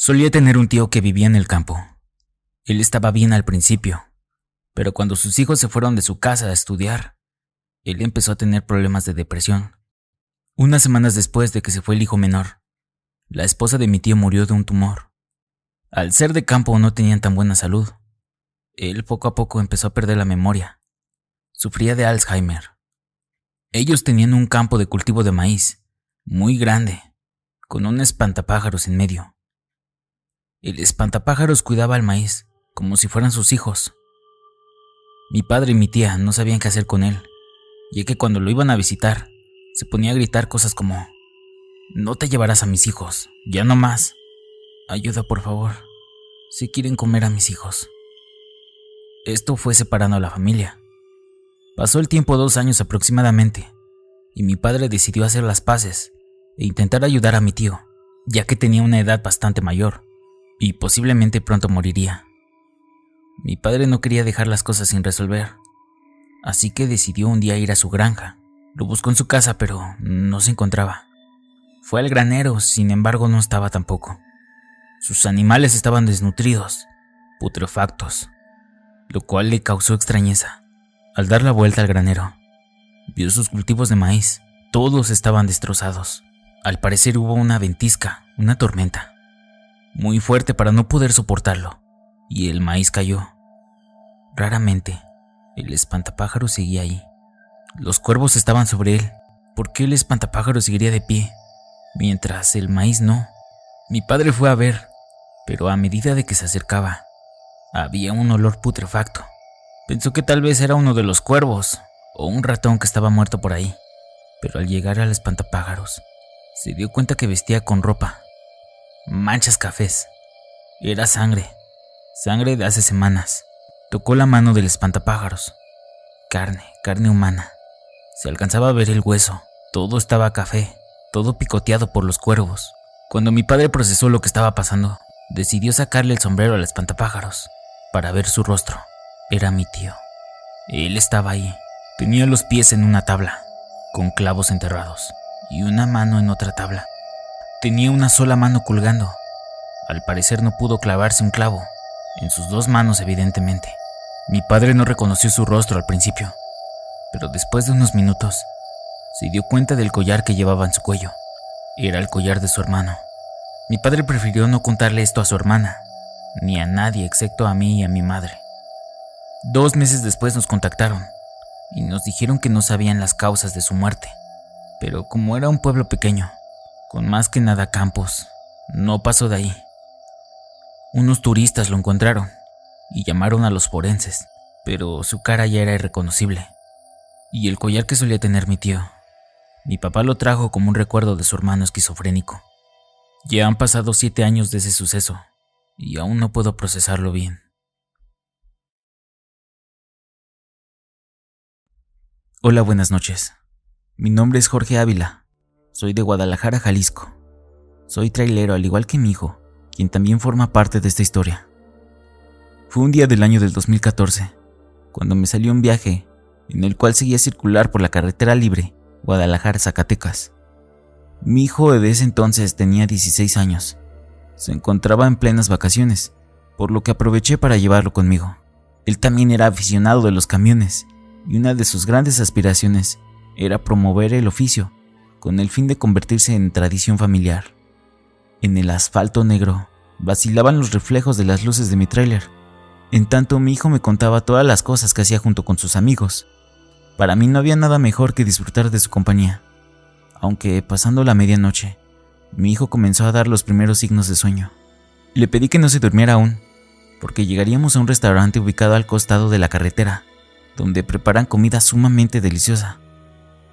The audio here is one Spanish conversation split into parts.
Solía tener un tío que vivía en el campo. Él estaba bien al principio, pero cuando sus hijos se fueron de su casa a estudiar, él empezó a tener problemas de depresión. Unas semanas después de que se fue el hijo menor, la esposa de mi tío murió de un tumor. Al ser de campo no tenían tan buena salud. Él poco a poco empezó a perder la memoria. Sufría de Alzheimer. Ellos tenían un campo de cultivo de maíz, muy grande, con un espantapájaros en medio. El espantapájaros cuidaba al maíz, como si fueran sus hijos. Mi padre y mi tía no sabían qué hacer con él, ya que cuando lo iban a visitar, se ponía a gritar cosas como: «No te llevarás a mis hijos, ya no más. Ayuda, por favor, si quieren comer a mis hijos». Esto fue separando a la familia. Pasó el tiempo 2 años aproximadamente, y mi padre decidió hacer las paces e intentar ayudar a mi tío, ya que tenía una edad bastante mayor, y posiblemente pronto moriría. Mi padre no quería dejar las cosas sin resolver, así que decidió un día ir a su granja. Lo buscó en su casa, pero no se encontraba. Fue al granero, sin embargo no estaba tampoco. Sus animales estaban desnutridos, putrefactos, lo cual le causó extrañeza. Al dar la vuelta al granero, vio sus cultivos de maíz, todos estaban destrozados. Al parecer hubo una ventisca, una tormenta, muy fuerte para no poder soportarlo, y el maíz cayó. Raramente, el espantapájaros seguía ahí. Los cuervos estaban sobre él. ¿Por qué el espantapájaros seguiría de pie, mientras el maíz no? Mi padre fue a ver, pero a medida de que se acercaba, había un olor putrefacto. Pensó que tal vez era uno de los cuervos, o un ratón que estaba muerto por ahí. Pero al llegar al espantapájaros, se dio cuenta que vestía con ropa, manchas cafés. Era sangre de hace semanas. Tocó la mano del espantapájaros. Carne humana. Se alcanzaba a ver el hueso. Todo estaba café, todo picoteado por los cuervos. Cuando mi padre procesó lo que estaba pasando, decidió sacarle el sombrero al espantapájaros para ver su rostro. Era mi tío. Él estaba ahí. Tenía los pies en una tabla, con clavos enterrados, y una mano en otra tabla. Tenía una sola mano colgando. Al parecer no pudo clavarse un clavo, en sus 2 manos evidentemente. Mi padre no reconoció su rostro al principio, pero después de unos minutos, se dio cuenta del collar que llevaba en su cuello. Era el collar de su hermano. Mi padre prefirió no contarle esto a su hermana, ni a nadie excepto a mí y a mi madre. 2 meses después nos contactaron y nos dijeron que no sabían las causas de su muerte, pero como era un pueblo pequeño, con más que nada campos, no pasó de ahí. Unos turistas lo encontraron y llamaron a los forenses, pero su cara ya era irreconocible. Y el collar que solía tener mi tío, mi papá lo trajo como un recuerdo de su hermano esquizofrénico. Ya han pasado 7 años de ese suceso y aún no puedo procesarlo bien. Hola, buenas noches. Mi nombre es Jorge Ávila. Soy de Guadalajara, Jalisco. Soy trailero al igual que mi hijo, quien también forma parte de esta historia. Fue un día del año del 2014, cuando me salió un viaje en el cual seguía circular por la carretera libre Guadalajara-Zacatecas. Mi hijo de ese entonces tenía 16 años. Se encontraba en plenas vacaciones, por lo que aproveché para llevarlo conmigo. Él también era aficionado de los camiones, y una de sus grandes aspiraciones era promover el oficio, con el fin de convertirse en tradición familiar. En el asfalto negro vacilaban los reflejos de las luces de mi tráiler. En tanto mi hijo me contaba todas las cosas que hacía junto con sus amigos. Para mí no había nada mejor que disfrutar de su compañía. Aunque pasando la medianoche, mi hijo comenzó a dar los primeros signos de sueño. Le pedí que no se durmiera aún, porque llegaríamos a un restaurante ubicado al costado de la carretera, donde preparan comida sumamente deliciosa,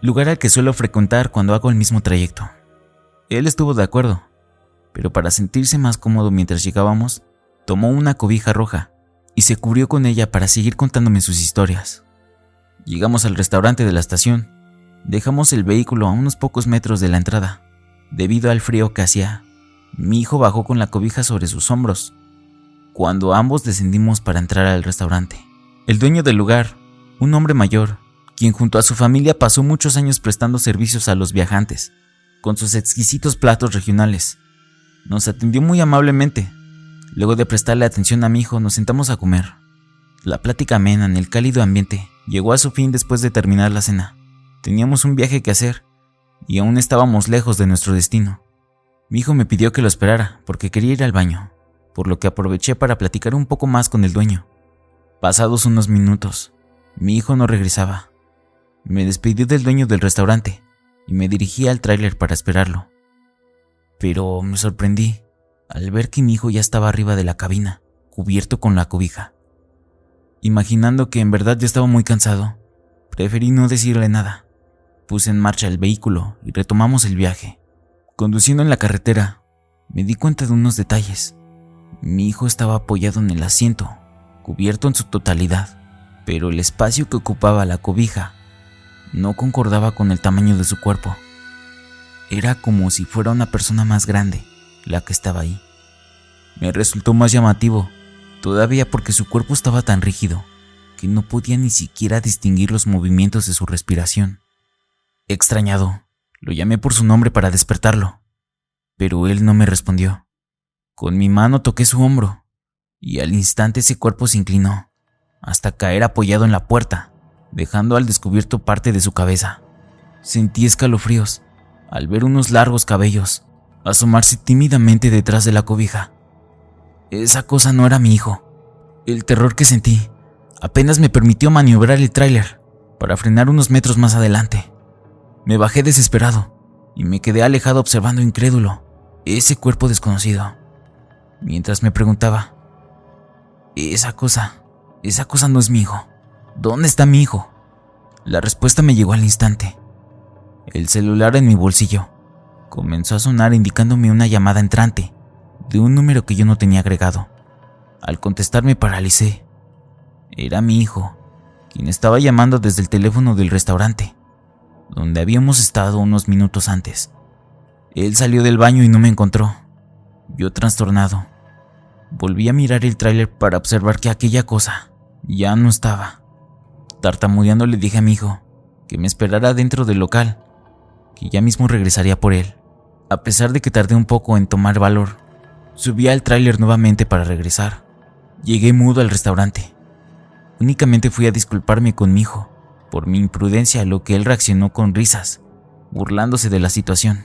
lugar al que suelo frecuentar cuando hago el mismo trayecto. Él estuvo de acuerdo, pero para sentirse más cómodo mientras llegábamos, tomó una cobija roja y se cubrió con ella para seguir contándome sus historias. Llegamos al restaurante de la estación. Dejamos el vehículo a unos pocos metros de la entrada. Debido al frío que hacía, mi hijo bajó con la cobija sobre sus hombros, cuando ambos descendimos para entrar al restaurante. El dueño del lugar, un hombre mayor, quien junto a su familia pasó muchos años prestando servicios a los viajantes, con sus exquisitos platos regionales, Nos atendió muy amablemente. Luego de prestarle atención a mi hijo, nos sentamos a comer. La plática amena en el cálido ambiente llegó a su fin después de terminar la cena. Teníamos un viaje que hacer y aún estábamos lejos de nuestro destino. Mi hijo me pidió que lo esperara porque quería ir al baño, por lo que aproveché para platicar un poco más con el dueño. Pasados unos minutos, mi hijo no regresaba. Me despedí del dueño del restaurante y me dirigí al tráiler para esperarlo. Pero me sorprendí al ver que mi hijo ya estaba arriba de la cabina, cubierto con la cobija. Imaginando que en verdad ya estaba muy cansado, preferí no decirle nada. Puse en marcha el vehículo y retomamos el viaje. Conduciendo en la carretera, me di cuenta de unos detalles. Mi hijo estaba apoyado en el asiento, cubierto en su totalidad, pero el espacio que ocupaba la cobija no concordaba con el tamaño de su cuerpo. Era como si fuera una persona más grande la que estaba ahí. Me resultó más llamativo, todavía porque su cuerpo estaba tan rígido que no podía ni siquiera distinguir los movimientos de su respiración. Extrañado, lo llamé por su nombre para despertarlo, pero él no me respondió. Con mi mano toqué su hombro y al instante ese cuerpo se inclinó hasta caer apoyado en la puerta, dejando al descubierto parte de su cabeza. Sentí escalofríos al ver unos largos cabellos asomarse tímidamente detrás de la cobija. Esa cosa no era mi hijo. El terror que sentí apenas me permitió maniobrar el tráiler para frenar unos metros más adelante. Me bajé desesperado y me quedé alejado observando incrédulo ese cuerpo desconocido, mientras me preguntaba: esa cosa no es mi hijo. ¿Dónde está mi hijo? La respuesta me llegó al instante. El celular en mi bolsillo comenzó a sonar indicándome una llamada entrante de un número que yo no tenía agregado. Al contestar me paralicé. Era mi hijo, quien estaba llamando desde el teléfono del restaurante, donde habíamos estado unos minutos antes. Él salió del baño y no me encontró. Yo, trastornado, volví a mirar el tráiler para observar que aquella cosa ya no estaba. Tartamudeando le dije a mi hijo que me esperara dentro del local, que ya mismo regresaría por él. A pesar de que tardé un poco en tomar valor, subí al tráiler nuevamente para regresar. Llegué mudo al restaurante. Únicamente fui a disculparme con mi hijo por mi imprudencia, a lo que él reaccionó con risas, burlándose de la situación.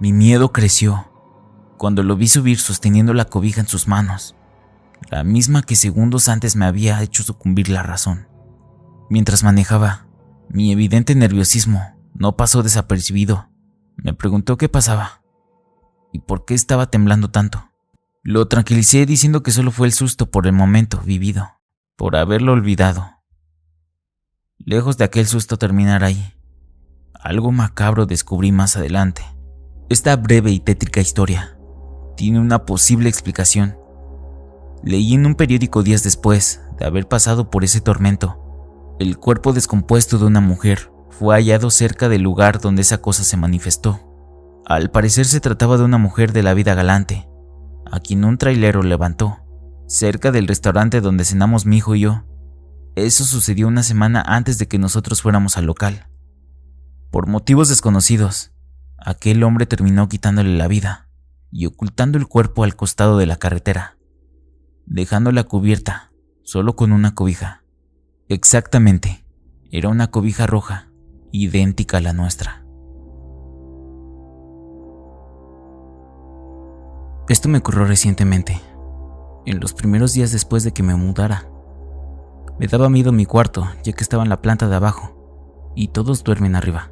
Mi miedo creció cuando lo vi subir sosteniendo la cobija en sus manos, la misma que segundos antes me había hecho sucumbir la razón. Mientras manejaba, mi evidente nerviosismo no pasó desapercibido. Me preguntó qué pasaba y por qué estaba temblando tanto. Lo tranquilicé diciendo que solo fue el susto por el momento vivido, por haberlo olvidado. Lejos de aquel susto terminar ahí, algo macabro descubrí más adelante. Esta breve y tétrica historia tiene una posible explicación. Leí en un periódico días después de haber pasado por ese tormento. El cuerpo descompuesto de una mujer fue hallado cerca del lugar donde esa cosa se manifestó. Al parecer se trataba de una mujer de la vida galante, a quien un trailero levantó, cerca del restaurante donde cenamos mi hijo y yo. Eso sucedió una semana antes de que nosotros fuéramos al local. Por motivos desconocidos, aquel hombre terminó quitándole la vida y ocultando el cuerpo al costado de la carretera, dejándola cubierta solo con una cobija. Exactamente, era una cobija roja, idéntica a la nuestra. Esto me ocurrió recientemente, en los primeros días después de que me mudara. Me daba miedo mi cuarto, ya que estaba en la planta de abajo, y todos duermen arriba.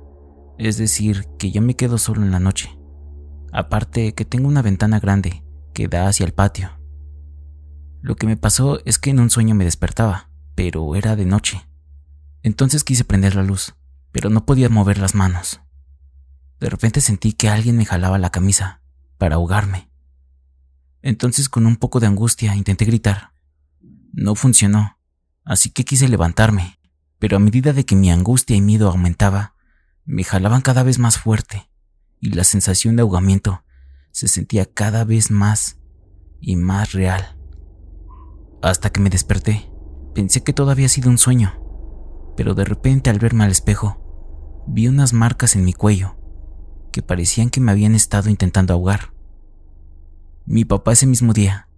Es decir, que yo me quedo solo en la noche. Aparte que tengo una ventana grande que da hacia el patio. Lo que me pasó es que en un sueño me despertaba, pero era de noche. Entonces quise prender la luz, pero no podía mover las manos. De repente sentí que alguien me jalaba la camisa para ahogarme. Entonces, con un poco de angustia, intenté gritar. No funcionó, así que quise levantarme, pero a medida de que mi angustia y miedo aumentaba, me jalaban cada vez más fuerte y la sensación de ahogamiento se sentía cada vez más y más real. Hasta que me desperté, pensé que todo había sido un sueño, pero de repente al verme al espejo, vi unas marcas en mi cuello que parecían que me habían estado intentando ahogar. Mi papá ese mismo día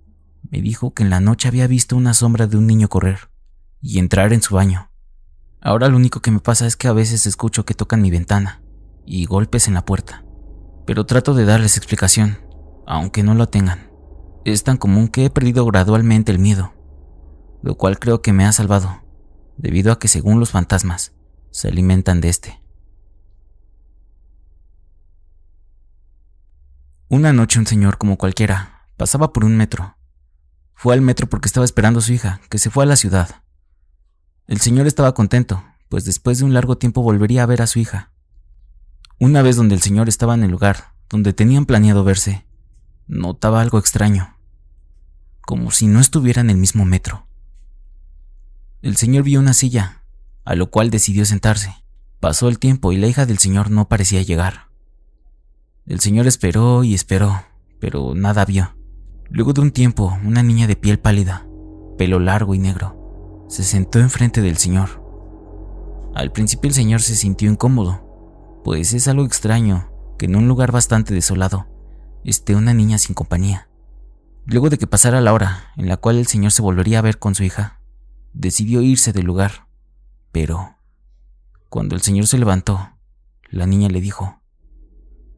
me dijo que en la noche había visto una sombra de un niño correr y entrar en su baño. Ahora lo único que me pasa es que a veces escucho que tocan mi ventana y golpes en la puerta, pero trato de darles explicación, aunque no lo tengan. Es tan común que he perdido gradualmente el miedo, lo cual creo que me ha salvado, debido a que según los fantasmas, se alimentan de este. Una noche un señor como cualquiera pasaba por un metro. Fue al metro porque estaba esperando a su hija, que se fue a la ciudad. El señor estaba contento, pues después de un largo tiempo volvería a ver a su hija. Una vez donde el señor estaba en el lugar donde tenían planeado verse, notaba algo extraño, como si no estuviera en el mismo metro. El señor vio una silla, a lo cual decidió sentarse. Pasó el tiempo y la hija del señor no parecía llegar. El señor esperó y esperó, pero nada vio. Luego de un tiempo, una niña de piel pálida, pelo largo y negro, se sentó enfrente del señor. Al principio el señor se sintió incómodo, pues es algo extraño que en un lugar bastante desolado esté una niña sin compañía. Luego de que pasara la hora en la cual el señor se volvería a ver con su hija, decidió irse del lugar. Pero cuando el señor se levantó, la niña le dijo: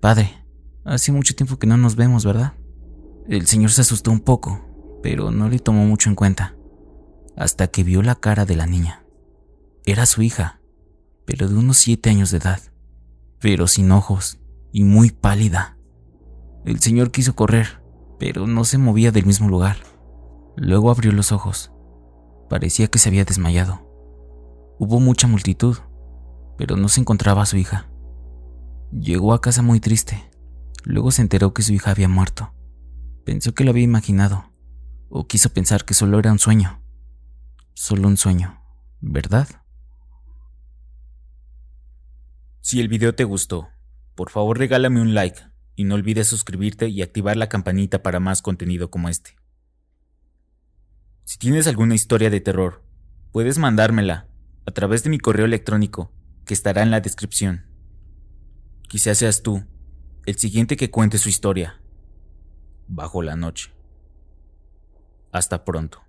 «Padre, hace mucho tiempo que no nos vemos, ¿verdad?». El señor se asustó un poco, pero no le tomó mucho en cuenta, hasta que vio la cara de la niña. Era su hija, pero de unos 7 años de edad, pero sin ojos y muy pálida. El señor quiso correr, pero no se movía del mismo lugar. Luego abrió los ojos. Parecía que se había desmayado. Hubo mucha multitud, pero no se encontraba a su hija. Llegó a casa muy triste. Luego se enteró que su hija había muerto. Pensó que lo había imaginado, o quiso pensar que solo era un sueño. Solo un sueño, ¿verdad? Si el video te gustó, por favor regálame un like y no olvides suscribirte y activar la campanita para más contenido como este. Si tienes alguna historia de terror, puedes mandármela a través de mi correo electrónico que estará en la descripción. Quizás seas tú el siguiente que cuente su historia bajo la noche. Hasta pronto.